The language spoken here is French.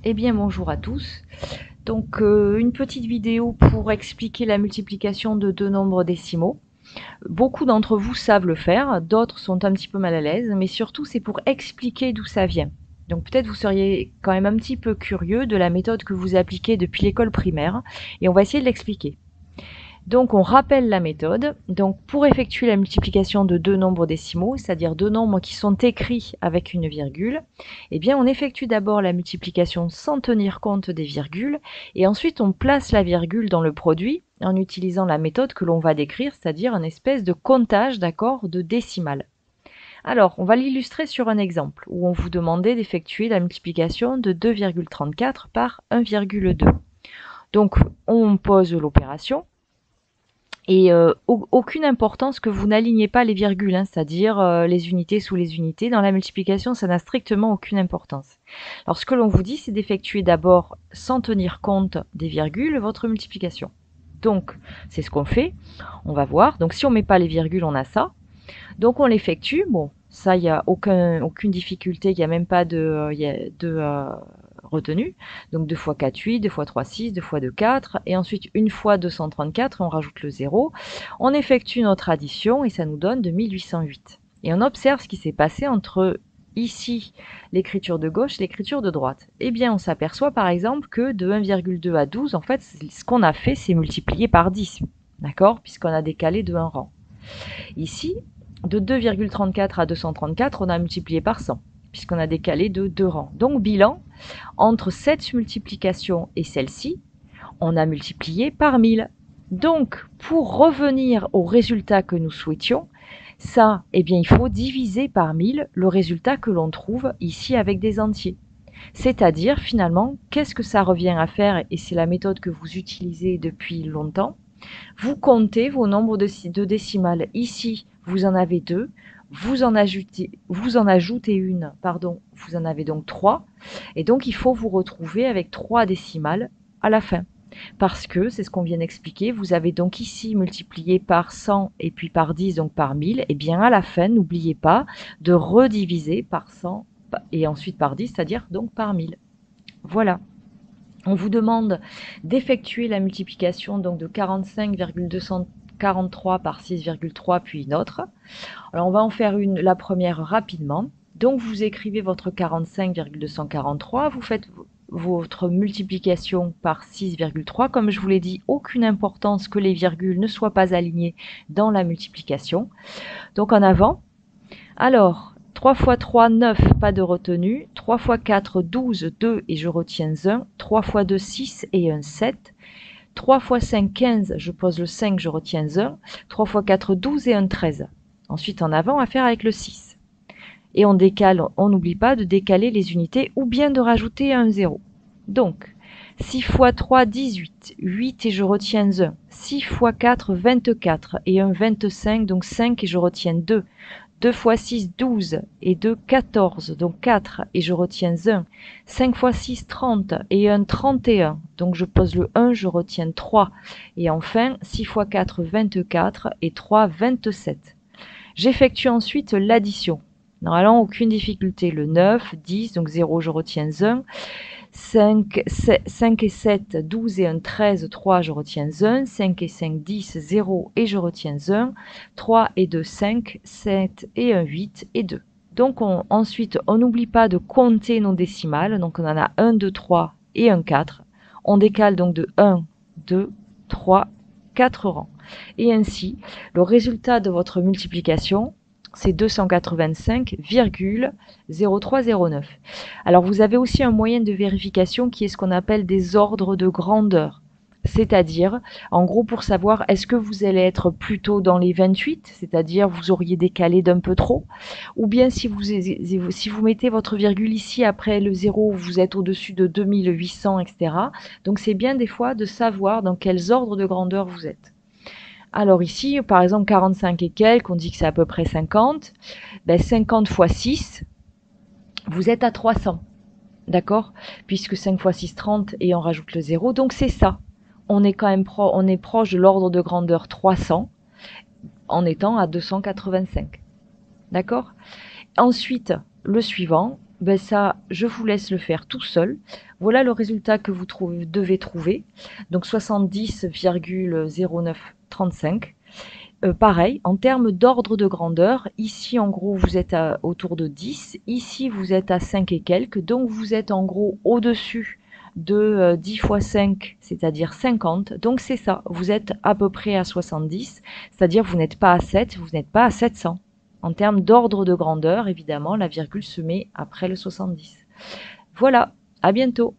Eh bien bonjour à tous. Donc une petite vidéo pour expliquer la multiplication de deux nombres décimaux. Beaucoup d'entre vous savent le faire, d'autres sont un petit peu mal à l'aise, mais surtout c'est pour expliquer d'où ça vient. Donc peut-être vous seriez quand même un petit peu curieux de la méthode que vous appliquez depuis l'école primaire, et on va essayer de l'expliquer. Donc on rappelle la méthode. Donc pour effectuer la multiplication de deux nombres décimaux, c'est-à-dire deux nombres qui sont écrits avec une virgule, eh bien on effectue d'abord la multiplication sans tenir compte des virgules et ensuite on place la virgule dans le produit en utilisant la méthode que l'on va décrire, c'est-à-dire une espèce de comptage, d'accord, de décimales. Alors, on va l'illustrer sur un exemple où on vous demandait d'effectuer la multiplication de 2,34 par 1,2. Donc on pose l'opération. Et aucune importance que vous n'alignez pas les virgules, hein, c'est-à-dire les unités sous les unités. Dans la multiplication, ça n'a strictement aucune importance. Alors ce que l'on vous dit, c'est d'effectuer d'abord, sans tenir compte des virgules, votre multiplication. Donc, c'est ce qu'on fait. On va voir. Donc si on ne met pas les virgules, on a ça. Donc on l'effectue. Bon, ça, il n'y a aucune difficulté, il n'y a même pas de retenue. Donc 2 fois 4, 8, 2 fois 3, 6, 2 fois 2, 4. Et ensuite, une fois 234, on rajoute le 0. On effectue notre addition et ça nous donne 2808. Et on observe ce qui s'est passé entre ici l'écriture de gauche et l'écriture de droite. Eh bien, on s'aperçoit par exemple que de 1,2 à 12, en fait, ce qu'on a fait, c'est multiplier par 10. D'accord? Puisqu'on a décalé de 1 rang. Ici, de 2,34 à 234, on a multiplié par 100, puisqu'on a décalé de 2 rangs. Donc, bilan, entre cette multiplication et celle-ci, on a multiplié par 1000. Donc, pour revenir au résultat que nous souhaitions, ça, eh bien, il faut diviser par 1000 le résultat que l'on trouve ici avec des entiers. C'est-à-dire, finalement, qu'est-ce que ça revient à faire, et c'est la méthode que vous utilisez depuis longtemps. Vous comptez vos nombres de décimales. Ici, vous en avez 2. Vous en ajoutez une, pardon, vous en avez donc 3. Et donc, il faut vous retrouver avec 3 décimales à la fin. Parce que, c'est ce qu'on vient d'expliquer, vous avez donc ici multiplié par 100 et puis par 10, donc par 1000. Et bien à la fin, n'oubliez pas de rediviser par 100 et ensuite par 10, c'est-à-dire donc par 1000. Voilà. On vous demande d'effectuer la multiplication donc de 45,243 par 6,3 puis une autre. Alors on va en faire la première rapidement. Donc vous écrivez votre 45,243, vous faites votre multiplication par 6,3. Comme je vous l'ai dit, aucune importance que les virgules ne soient pas alignées dans la multiplication. Donc en avant. Alors, 3 fois 3, 9, pas de retenue. 3 fois 4, 12, 2 et je retiens 1. 3 fois 2, 6 et 1, 7. 3 fois 5, 15, je pose le 5, je retiens 1. 3 fois 4, 12 et 1, 13. Ensuite, en avant, à faire avec le 6. Et on décale, on n'oublie pas de décaler les unités ou bien de rajouter un 0. Donc, 6 fois 3, 18. 8 et je retiens 1. 6 fois 4, 24 et 1, 25, donc 5 et je retiens 2. 2 fois 6, 12 et 2, 14, donc 4 et je retiens 1. 5 fois 6, 30 et 1, 31, donc je pose le 1, je retiens 3. Et enfin, 6 fois 4, 24 et 3, 27. J'effectue ensuite l'addition. Normalement, aucune difficulté. Le 9, 10, donc 0, je retiens 1. 5 et 7, 12 et 1, 13, 3, je retiens 1. 5 et 5, 10, 0 et je retiens 1. 3 et 2, 5, 7 et 1, 8 et 2. Donc ensuite, on n'oublie pas de compter nos décimales. Donc on en a 1, 2, 3 et 1, 4. On décale donc de 1, 2, 3, 4 rangs. Et ainsi, le résultat de votre multiplication, c'est 285,0309. Alors vous avez aussi un moyen de vérification qui est ce qu'on appelle des ordres de grandeur. C'est-à-dire, en gros, pour savoir est-ce que vous allez être plutôt dans les 28, c'est-à-dire vous auriez décalé d'un peu trop, ou bien si vous mettez votre virgule ici après le 0, vous êtes au-dessus de 2800, etc. Donc c'est bien des fois de savoir dans quels ordres de grandeur vous êtes. Alors ici, par exemple, 45 et quelques, on dit que c'est à peu près 50. Ben 50 fois 6, vous êtes à 300. D'accord? Puisque 5 fois 6, 30 et on rajoute le 0. Donc c'est ça. On est quand même on est proche de l'ordre de grandeur 300 en étant à 285. D'accord? Ensuite, le suivant, Ben ça, je vous laisse le faire tout seul. Voilà le résultat que vous devez trouver. Donc 70,0935. Pareil, en termes d'ordre de grandeur, ici en gros vous êtes autour de 10, ici vous êtes à 5 et quelques, donc vous êtes en gros au-dessus de 10 fois 5, c'est-à-dire 50. Donc c'est ça, vous êtes à peu près à 70, c'est-à-dire vous n'êtes pas à 7, vous n'êtes pas à 700. En termes d'ordre de grandeur, évidemment, la virgule se met après le 70. Voilà, à bientôt.